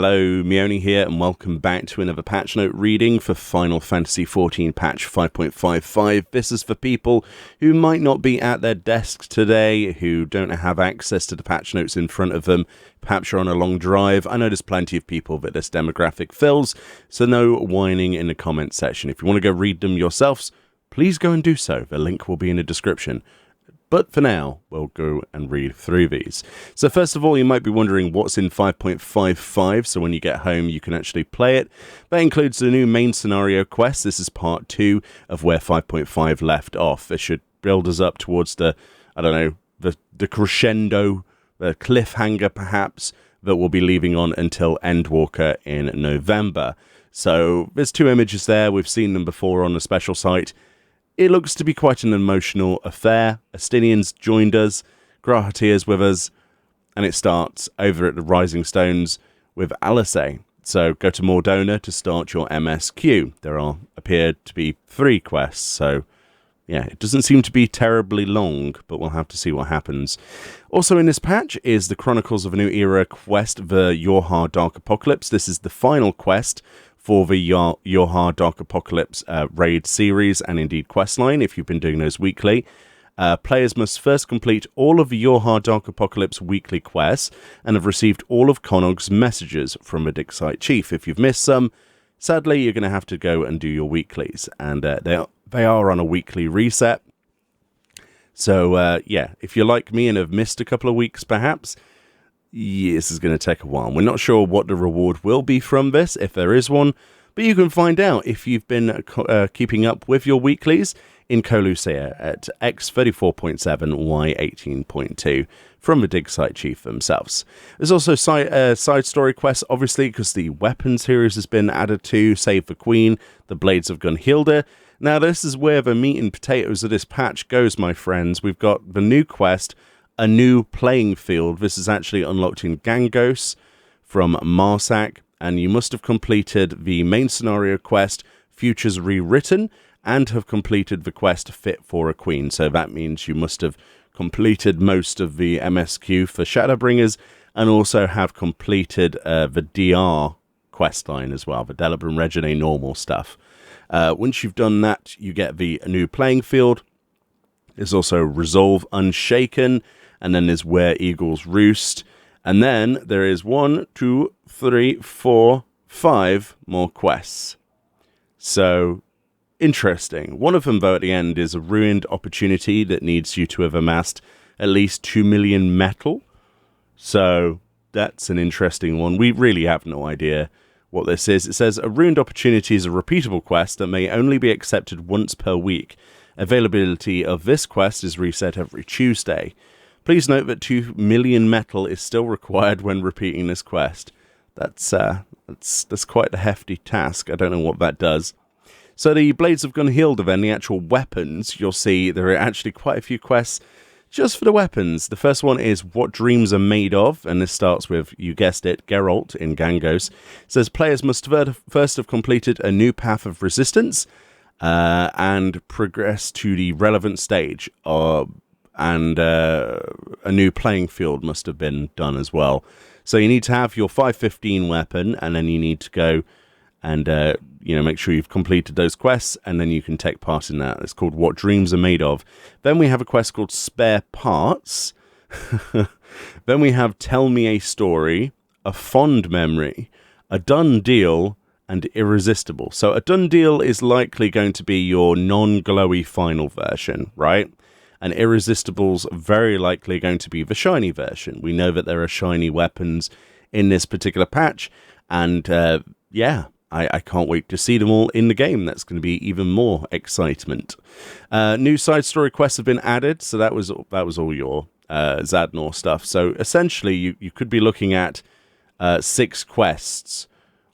Hello, Mioni here, and welcome back to another patch note reading for Final Fantasy XIV patch 5.55. This is for people who might not be at their desks today, who don't have access to the patch notes in front of them. Perhaps you're on a long drive. I know there's plenty of people that this demographic fills, so no whining in the comments section. If you want to go read them yourselves, please go and do so. The link will be in the description. But for now, we'll go and read through these. So first of all, you might be wondering what's in 5.55, so when you get home you can actually play it. That includes the new main scenario quest. This is part 2 of where 5.5 left off. It should build us up towards the crescendo, the cliffhanger perhaps, that we'll be leaving on until Endwalker in November. So there's 2 images there. We've seen them before on the special site. It looks to be quite an emotional affair. Astinian's joined us, Grahatia's with us, and it starts over at the Rising Stones with Alice. So go to Mordona to start your MSQ. There appear to be 3 quests, so yeah, it doesn't seem to be terribly long, but we'll have to see what happens. Also in this patch is the Chronicles of a New Era quest, the Yorha Dark Apocalypse. This is the final quest for the Yorha Dark Apocalypse raid series and indeed questline, if you've been doing those weekly. Players must first complete all of the Yorha Dark Apocalypse weekly quests and have received all of Konog's messages from the Dig Site Chief. If you've missed some, sadly, you're going to have to go and do your weeklies, and they are on a weekly reset. So, yeah, if you're like me and have missed a couple of weeks, perhaps, yeah, this is going to take a while. We're not sure what the reward will be from this, if there is one, but you can find out if you've been keeping up with your weeklies in Colucia at X34.7, Y18.2 from the Dig Site Chief themselves. There's also side story quests, obviously, because the weapon series has been added to Save the Queen, the Blades of Gunhilda. Now, this is where the meat and potatoes of this patch goes, my friends. We've got the new quest, A New Playing Field. This is actually unlocked in Gangos from Marsak, and you must have completed the main scenario quest, Futures Rewritten, and have completed the quest Fit for a Queen. So that means you must have completed most of the MSQ for Shadowbringers, and also have completed the DR questline as well, the Delibram Regine normal stuff. Once you've done that, you get the New Playing Field. There's also Resolve Unshaken, and then there's Where Eagles Roost. And then there is 1, 2, 3, 4, 5 more quests. So, interesting. One of them, though, at the end is a ruined opportunity that needs you to have amassed at least 2 million metal. So, that's an interesting one. We really have no idea what this is. It says, a ruined opportunity is a repeatable quest that may only be accepted once per week. Availability of this quest is reset every Tuesday. Please note that 2 million metal is still required when repeating this quest. That's quite a hefty task. I don't know what that does. So the Blades of Gunhilda, then, the actual weapons, you'll see there are actually quite a few quests just for the weapons. The first one is What Dreams Are Made Of, and this starts with, you guessed it, Geralt in Gangos. It says players must first have completed a new path of resistance and progress to the relevant stage, and a new playing field must have been done as well. So you need to have your 515 weapon, and then you need to go and make sure you've completed those quests, and then you can take part in that. It's called What Dreams Are Made Of. Then we have a quest called Spare Parts. Then we have Tell Me a Story, A Fond Memory, A Done Deal, and Irresistible. So a done deal is likely going to be your non-glowy final version, right? And Irresistible's very likely going to be the shiny version. We know that there are shiny weapons in this particular patch, and yeah, I can't wait to see them all in the game. That's going to be even more excitement. New side story quests have been added, so that was all your Zadnor stuff. So essentially, you could be looking at 6 quests,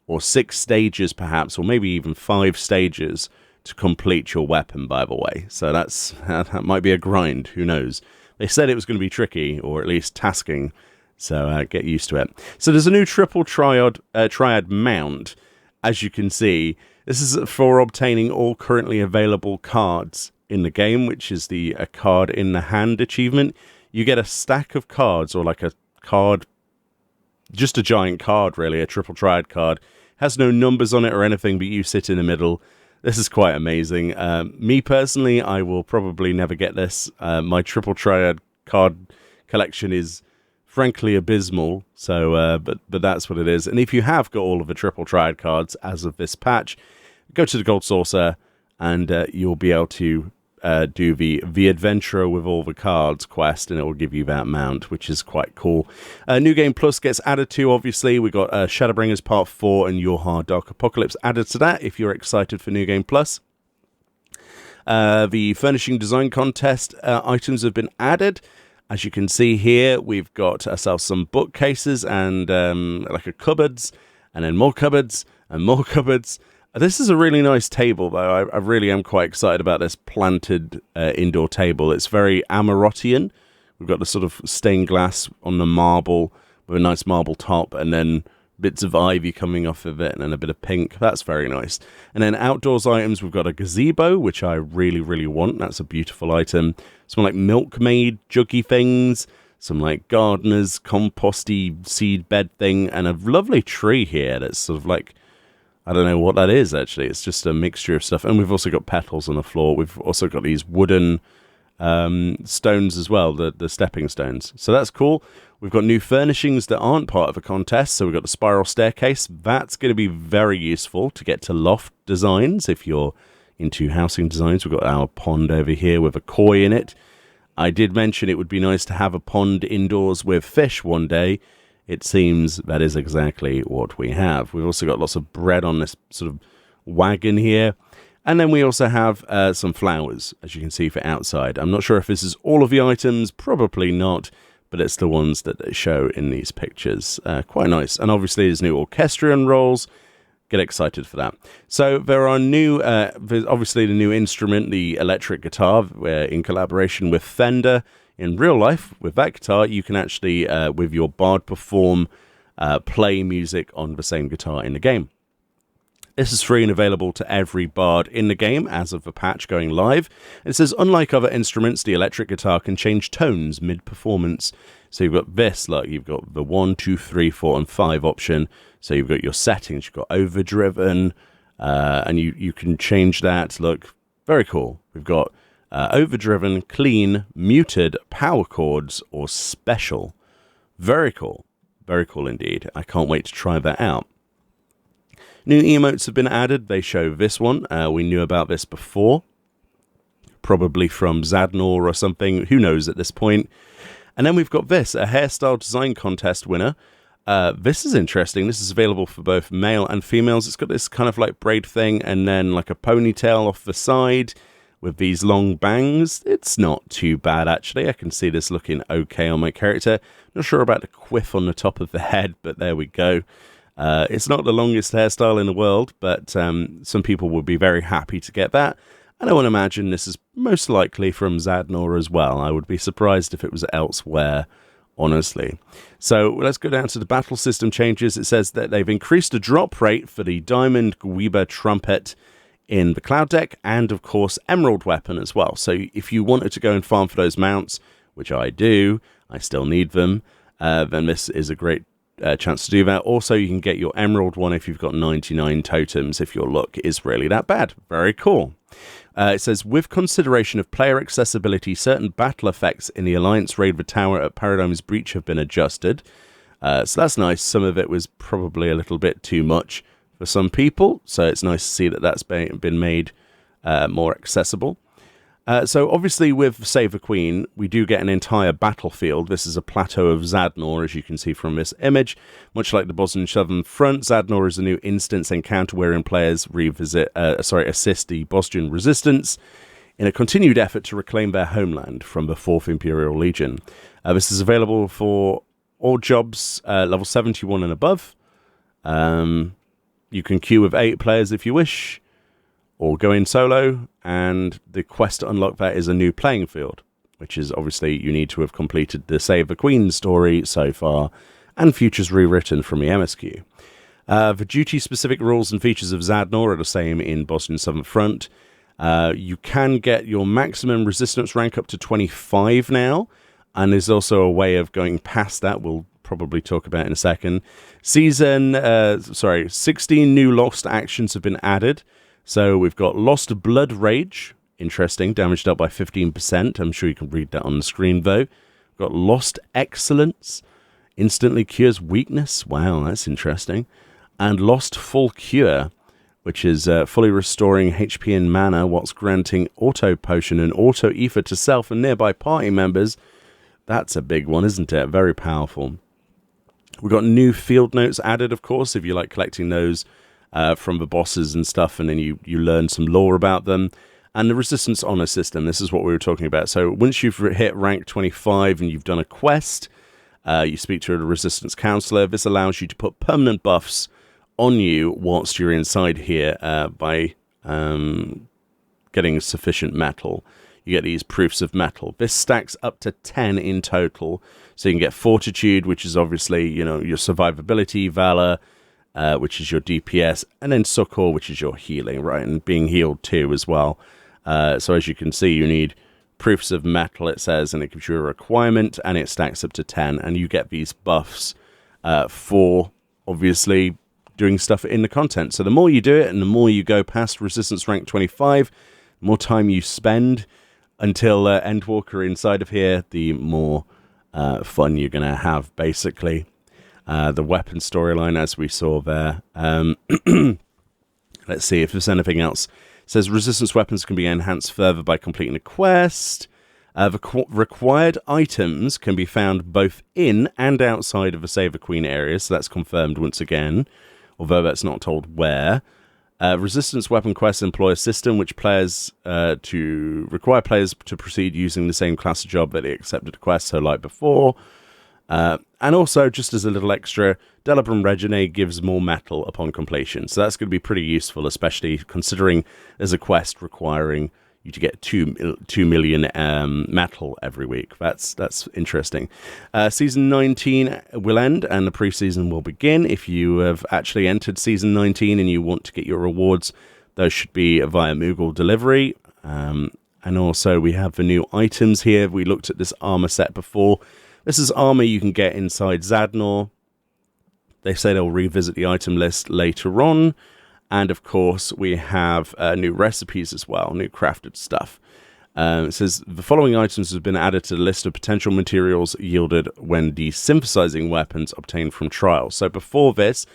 or 6 stages perhaps, or maybe even 5 stages to complete your weapon, by the way. So that might be a grind, who knows. They said it was going to be tricky, or at least tasking, so get used to it. So there's a new triple triad mount, as you can see. This is for obtaining all currently available cards in the game, which is the a card in the hand achievement. You get a stack of cards, or like a card just a giant card, really, a triple triad card. Has no numbers on it or anything, but you sit in the middle. This is quite amazing. Me personally, I will probably never get this. My triple triad card collection is frankly abysmal. So, but that's what it is. And if you have got all of the triple triad cards as of this patch, go to the Gold Saucer, and you'll be able to do the Adventurer with all the cards quest, and it will give you that mount, which is quite cool. New Game Plus gets added to, obviously. We got Shadowbringers Part 4 and Your Hard Dark Apocalypse added to that, if you're excited for New Game Plus. The Furnishing Design Contest items have been added. As you can see here, we've got ourselves some bookcases and like a cupboards, and then more cupboards and more cupboards. This is a really nice table, though. I really am quite excited about this planted indoor table. It's very Amarottian. We've got the sort of stained glass on the marble with a nice marble top, and then bits of ivy coming off of it, and then a bit of pink. That's very nice. And then outdoors items, we've got a gazebo, which I really, really want. That's a beautiful item. Some like milkmaid juggy things, some like gardener's composty seed bed thing, and a lovely tree here that's sort of like, I don't know what that is, actually. It's just a mixture of stuff. And we've also got petals on the floor. We've also got these wooden stones as well, the stepping stones. So that's cool. We've got new furnishings that aren't part of a contest. So we've got the spiral staircase. That's going to be very useful to get to loft designs if you're into housing designs. We've got our pond over here with a koi in it. I did mention it would be nice to have a pond indoors with fish one day. It seems that is exactly what we have. We've also got lots of bread on this sort of wagon here. And then we also have some flowers, as you can see, for outside. I'm not sure if this is all of the items. Probably not. But it's the ones that they show in these pictures. Quite nice. And obviously there's new orchestrion rolls. Get excited for that. So there are new, obviously the new instrument, the electric guitar, in collaboration with Fender. In real life, with that guitar, you can actually, with your Bard Perform, play music on the same guitar in the game. This is free and available to every Bard in the game as of the patch going live. It says, unlike other instruments, the electric guitar can change tones mid-performance. So you've got this, like you've got the 1, 2, 3, 4, and 5 option. So you've got your settings, you've got overdriven, and you can change that. Look, very cool. We've got overdriven, clean, muted, power chords, or special. Very cool. Very cool indeed. I can't wait to try that out. New emotes have been added. They show this one. We knew about this before. Probably from Zadnor or something. Who knows at this point. And then we've got this, a hairstyle design contest winner. This is interesting. This is available for both male and females. It's got this kind of like braid thing and then like a ponytail off the side with these long bangs. It's not too bad, actually. I can see this looking okay on my character. Not sure about the quiff on the top of the head, but there we go. It's not the longest hairstyle in the world, but some people would be very happy to get that. And I want to imagine this is most likely from Zadnor as well. I would be surprised if it was elsewhere, honestly. So let's go down to the battle system changes. It says that they've increased the drop rate for the Diamond Gwiba Trumpet in the Cloud deck, and of course Emerald Weapon as well. So if you wanted to go and farm for those mounts, which I do, I still need them, then this is a great chance to do that. Also, you can get your Emerald one if you've got 99 totems, if your luck is really that bad. Very cool. It says, with consideration of player accessibility, certain battle effects in the Alliance Raid the Tower at Paradigm's Breach have been adjusted. So that's nice. Some of it was probably a little bit too much for some people, so it's nice to see that that's been made more accessible. So obviously with Save the Queen, we do get an entire battlefield. This is a plateau of Zadnor, as you can see from this image. Much like the Bosnian Southern Front, Zadnor is a new instance encounter wherein players assist the Bosnian resistance in a continued effort to reclaim their homeland from the 4th Imperial Legion. This is available for all jobs level 71 and above. You can queue with 8 players if you wish, or go in solo, and the quest to unlock that is a new playing field, which is obviously you need to have completed the Save the Queen story so far, and futures rewritten from the MSQ. The duty-specific rules and features of Zadnor are the same in Bosnian Southern Front. You can get your maximum resistance rank up to 25 now, and there's also a way of going past that. We'll probably talk about in a second. 16 new lost actions have been added. So we've got Lost Blood Rage, interesting, damaged up by 15%. I'm sure you can read that on the screen, though. We've got Lost Excellence, instantly cures weakness. Wow, that's interesting. And Lost Full Cure, which is fully restoring HP and mana whilst granting auto potion and auto ether to self and nearby party members. That's a big one, isn't it? Very powerful. We've got new field notes added, of course, if you like collecting those from the bosses and stuff, and then you learn some lore about them. And the Resistance Honor System, this is what we were talking about. So once you've hit rank 25 and you've done a quest, you speak to a Resistance Counselor. This allows you to put permanent buffs on you whilst you're inside here by getting sufficient metal. You get these proofs of metal. This stacks up to 10 in total. So you can get Fortitude, which is obviously, your survivability, Valor, which is your DPS, and then Succor, which is your healing, right? And being healed too as well. So as you can see, you need proofs of metal, it says, and it gives you a requirement, and it stacks up to 10, and you get these buffs for, obviously, doing stuff in the content. So the more you do it, and the more you go past Resistance rank 25, the more time you spend until Endwalker inside of here, the more fun you're going to have, basically. The weapon storyline, as we saw there. Let's see if there's anything else. It says Resistance weapons can be enhanced further by completing a quest. The required items can be found both in and outside of the Save the Queen area, so that's confirmed once again, although that's not told where. Resistance weapon quests employ a system which require players to proceed using the same class of job that they accepted a quest, so like before. And also, just as a little extra, Delibram Reginae gives more metal upon completion. So that's going to be pretty useful, especially considering there's a quest requiring you to get 2 million metal every week. That's interesting. Season 19 will end and the preseason will begin. If you have actually entered Season 19 and you want to get your rewards, those should be via Moogle delivery. And also, we have the new items here. We looked at this armor set before. This is armor you can get inside Zadnor. They say they'll revisit the item list later on. And of course, we have new recipes as well, new crafted stuff. It says the following items have been added to the list of potential materials yielded when desynthesizing weapons obtained from trials. So before this,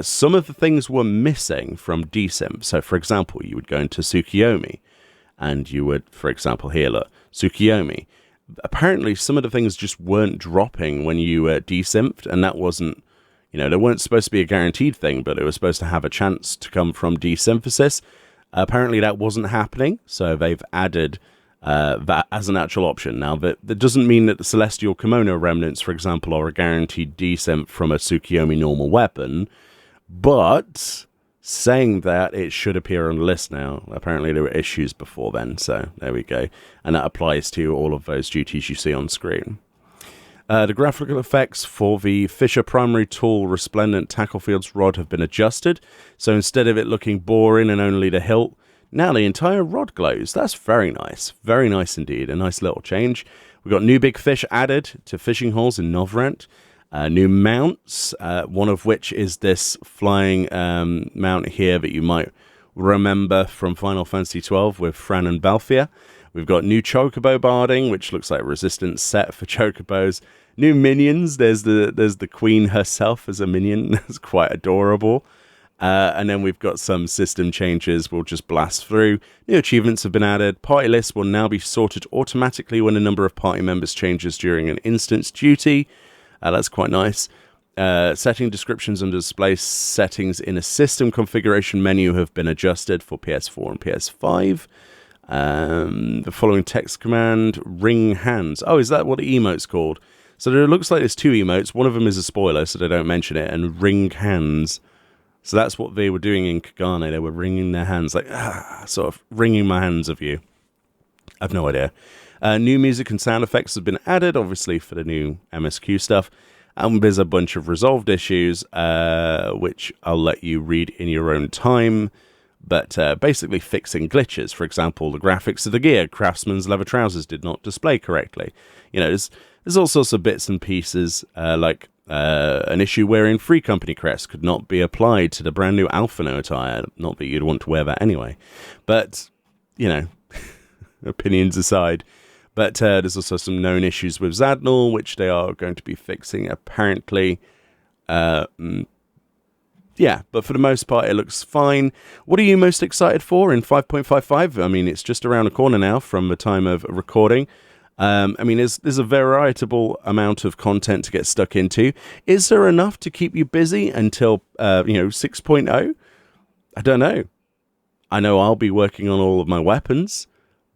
some of the things were missing from desynth. So for example, you would go into Tsukiyomi and you would, for example, here, look, Tsukiyomi. Apparently, some of the things just weren't dropping when you desynthed, and that wasn't, they weren't supposed to be a guaranteed thing, but it was supposed to have a chance to come from desynthesis. Apparently, that wasn't happening, so they've added that as an actual option. Now, that doesn't mean that the Celestial Kimono remnants, for example, are a guaranteed desynth from a Tsukiyomi normal weapon, but saying that, it should appear on the list now. Apparently there were issues before then, so there we go. And that applies to all of those duties you see on screen. The graphical effects for the Fisher Primary Tool Resplendent Tacklefields rod have been adjusted. So instead of it looking boring and only the hilt, now the entire rod glows. That's very nice. Very nice indeed. A nice little change. We've got new big fish added to fishing holes in Novrant. New mounts, one of which is this flying mount here that you might remember from Final Fantasy XII with Fran and Balfia. We've got new Chocobo barding, which looks like a resistance set for Chocobos. New minions, there's the Queen herself as a minion. That's quite adorable. And then we've got some system changes we'll just blast through. New achievements have been added. Party lists will now be sorted automatically when the number of party members changes during an instance duty. That's quite nice. Setting descriptions and display settings in a system configuration menu have been adjusted for PS4 and PS5. The following text command, ring hands. Oh, is that what the emote's called? So it looks like there's two emotes. One of them is a spoiler, so they don't mention it, and ring hands. So that's what they were doing in Kagane. They were wringing their hands, like, sort of wringing my hands of you. I've no idea. New music and sound effects have been added, obviously, for the new MSQ stuff. And there's a bunch of resolved issues, which I'll let you read in your own time. But basically fixing glitches. For example, the graphics of the gear, Craftsman's leather trousers did not display correctly. There's all sorts of bits and pieces, like An issue wherein Free Company crest could not be applied to the brand new Alphano attire. Not that you'd want to wear that anyway. But, you know, opinions aside. But there's also some known issues with Zadnor, which they are going to be fixing, apparently. Yeah, but for the most part, it looks fine. What are you most excited for in 5.55? I mean, it's just around the corner now from the time of recording. I mean, there's a veritable amount of content to get stuck into. Is there enough to keep you busy until, 6.0? I don't know. I know I'll be working on all of my weapons,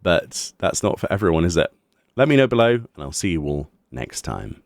but that's not for everyone, is it? Let me know below, and I'll see you all next time.